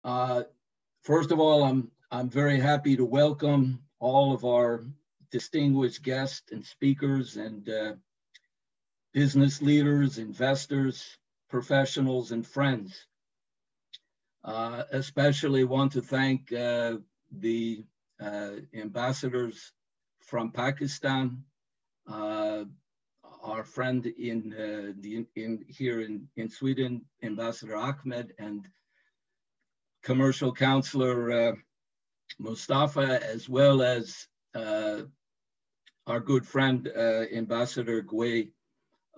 Uh, First of all, I'm very happy to welcome all of our distinguished guests and speakers and business leaders, investors, professionals, and friends. Especially want to thank the ambassadors from Pakistan, uh, our friend here in Sweden, Ambassador Ahmed, and commercial counselor Mustafa, as well as our good friend Ambassador Gui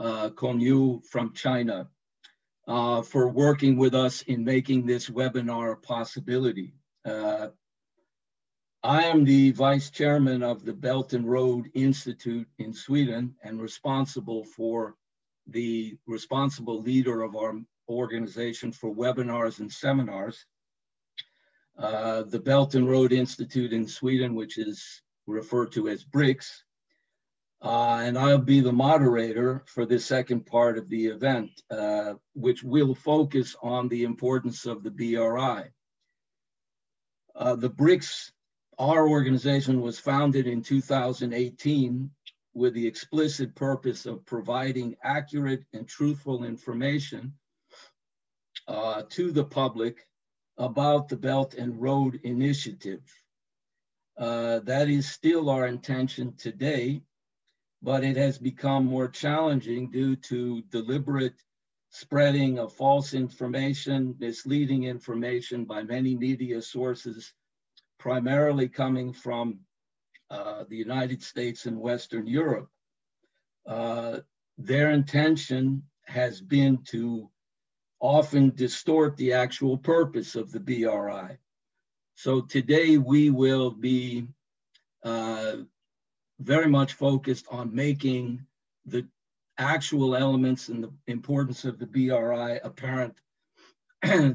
Kongyu from China, for working with us in making this webinar a possibility. I am the vice chairman of the Belt and Road Institute in Sweden and responsible leader of our organization for webinars and seminars. The Belt and Road Institute in Sweden, which is referred to as BRICS, and I'll be the moderator for the second part of the event, which will focus on the importance of the BRI. The BRICS, our organization, was founded in 2018 with the explicit purpose of providing accurate and truthful information to the public about the Belt and Road Initiative. That is still our intention today, but it has become more challenging due to deliberate spreading of false information, misleading information by many media sources, primarily coming from the United States and Western Europe. Their intention has been to often distort the actual purpose of the BRI. So today we will be very much focused on making the actual elements and the importance of the BRI apparent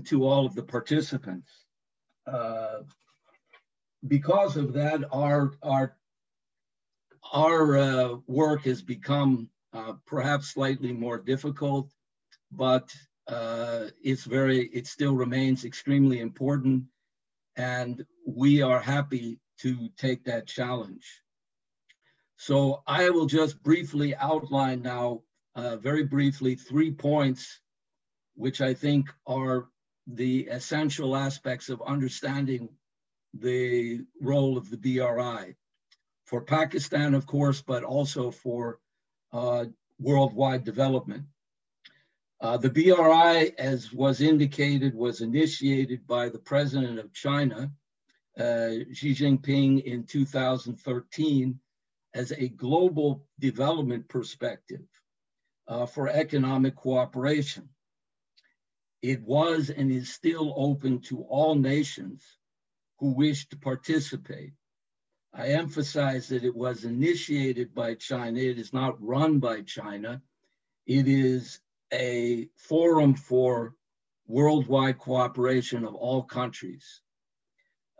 to all of the participants. Because of that, our work has become perhaps slightly more difficult, but it still remains extremely important, and we are happy to take that challenge. So I will just briefly outline now, very briefly, 3 points, which I think are the essential aspects of understanding the role of the BRI for Pakistan, of course, but also for worldwide development. The BRI, as was indicated, was initiated by the President of China, Xi Jinping, in 2013 as a global development perspective for economic cooperation. It was and is still open to all nations who wish to participate. I emphasize that it was initiated by China. It is not run by China. It is a forum for worldwide cooperation of all countries.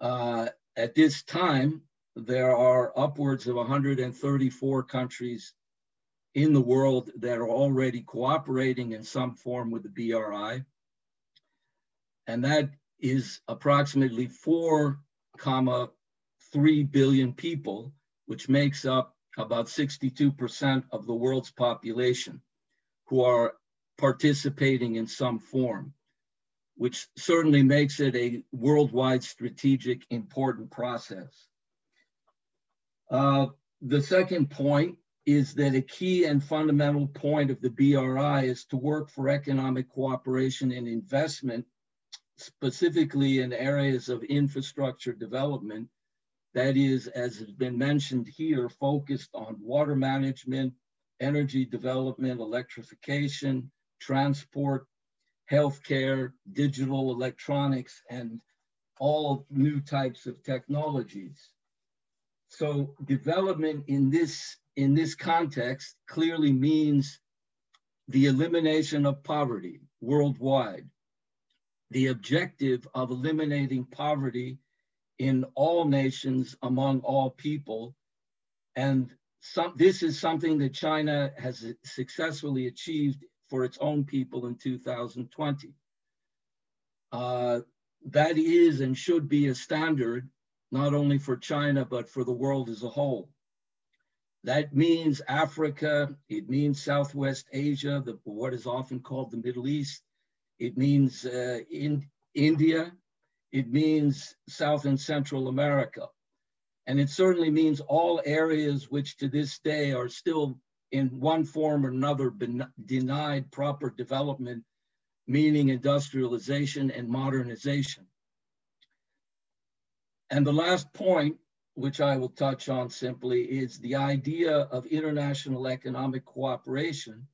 At this time, there are upwards of 134 countries in the world that are already cooperating in some form with the BRI. And that is approximately 4.3 billion people, which makes up about 62% of the world's population, who are participating in some form, which certainly makes it a worldwide strategic important process. The second point is that a key and fundamental point of the BRI is to work for economic cooperation and investment, specifically in areas of infrastructure development, that is, as has been mentioned here, focused on water management, energy development, electrification, transport, healthcare, digital electronics, and all new types of technologies. So development in this context clearly means the elimination of poverty worldwide. The objective of eliminating poverty in all nations among all people. And this is something that China has successfully achieved for its own people in 2020. that is and should be a standard, not only for China, but for the world as a whole. That means Africa, it means Southwest Asia, what is often called the Middle East. It means India, it means South and Central America. And it certainly means all areas which to this day are still in one form or another denied proper development, meaning industrialization and modernization. And the last point, which I will touch on simply, is the idea of international economic cooperation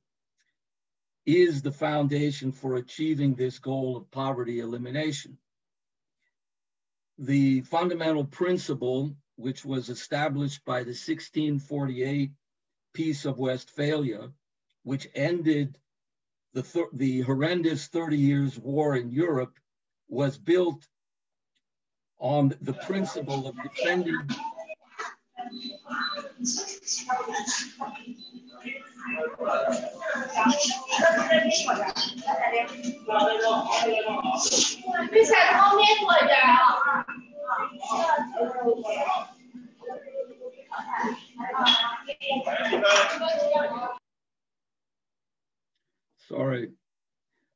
is the foundation for achieving this goal of poverty elimination. The fundamental principle, which was established by the 1648 Peace of Westphalia, which ended the horrendous 30 Years' War in Europe, was built on the principle of defending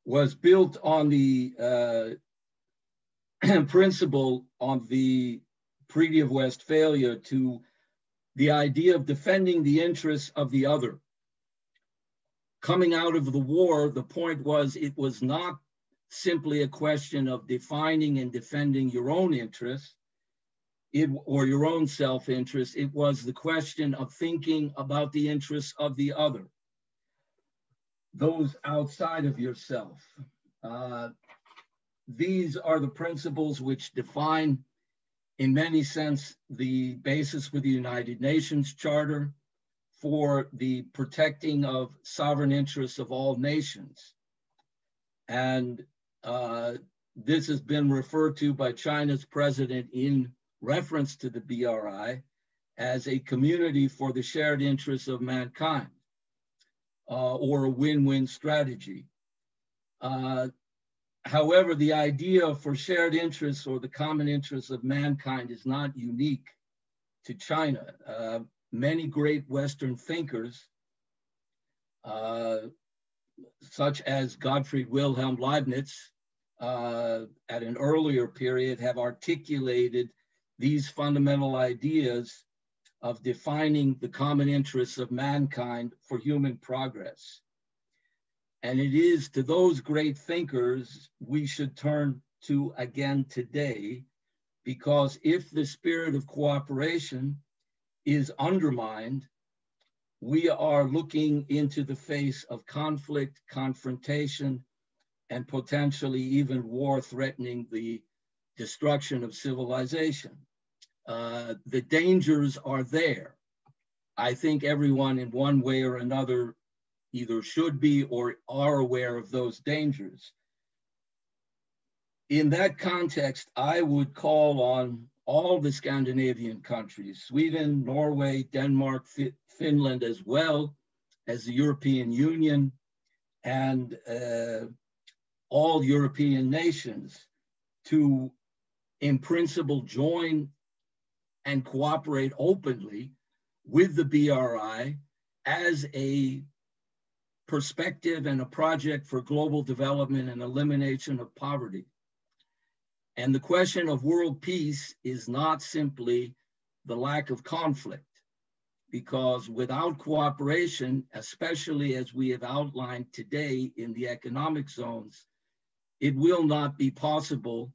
was built on the principle of the Treaty of Westphalia to the idea of defending the interests of the other. Coming out of the war, the point was it was not simply a question of defining and defending your own interests or your own self-interest. It was the question of thinking about the interests of the other, those outside of yourself. These are the principles which define, in many sense, the basis for the United Nations Charter for the protecting of sovereign interests of all nations. And this has been referred to by China's president in reference to the BRI as a community for the shared interests of mankind, or a win-win strategy. However, the idea for shared interests or the common interests of mankind is not unique to China. Many great Western thinkers, such as Gottfried Wilhelm Leibniz, at an earlier period, have articulated these fundamental ideas of defining the common interests of mankind for human progress. And it is to those great thinkers we should turn to again today, because if the spirit of cooperation is undermined, we are looking into the face of conflict, confrontation, and potentially even war threatening the destruction of civilization. The dangers are there. I think everyone in one way or another either should be or are aware of those dangers. In that context, I would call on all the Scandinavian countries, Sweden, Norway, Denmark, Finland, as well as the European Union and all European nations to, in principle, join and cooperate openly with the BRI as a perspective and a project for global development and elimination of poverty. And the question of world peace is not simply the lack of conflict, because without cooperation, especially as we have outlined today in the economic zones, it will not be possible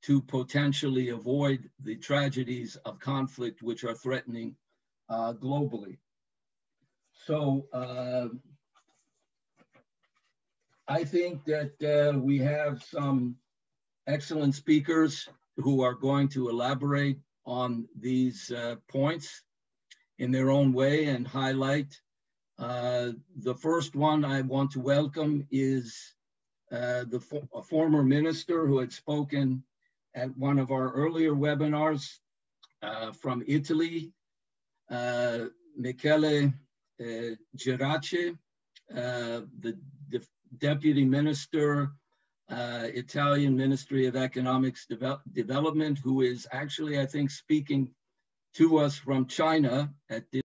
to potentially avoid the tragedies of conflict which are threatening globally. So I think that we have some excellent speakers who are going to elaborate on these points in their own way and highlight. The first one I want to welcome is a former minister who had spoken at one of our earlier webinars from Italy, Michele Gerace, the Deputy Minister Italian Ministry of Economics Development, who is actually, I think, speaking to us from China at this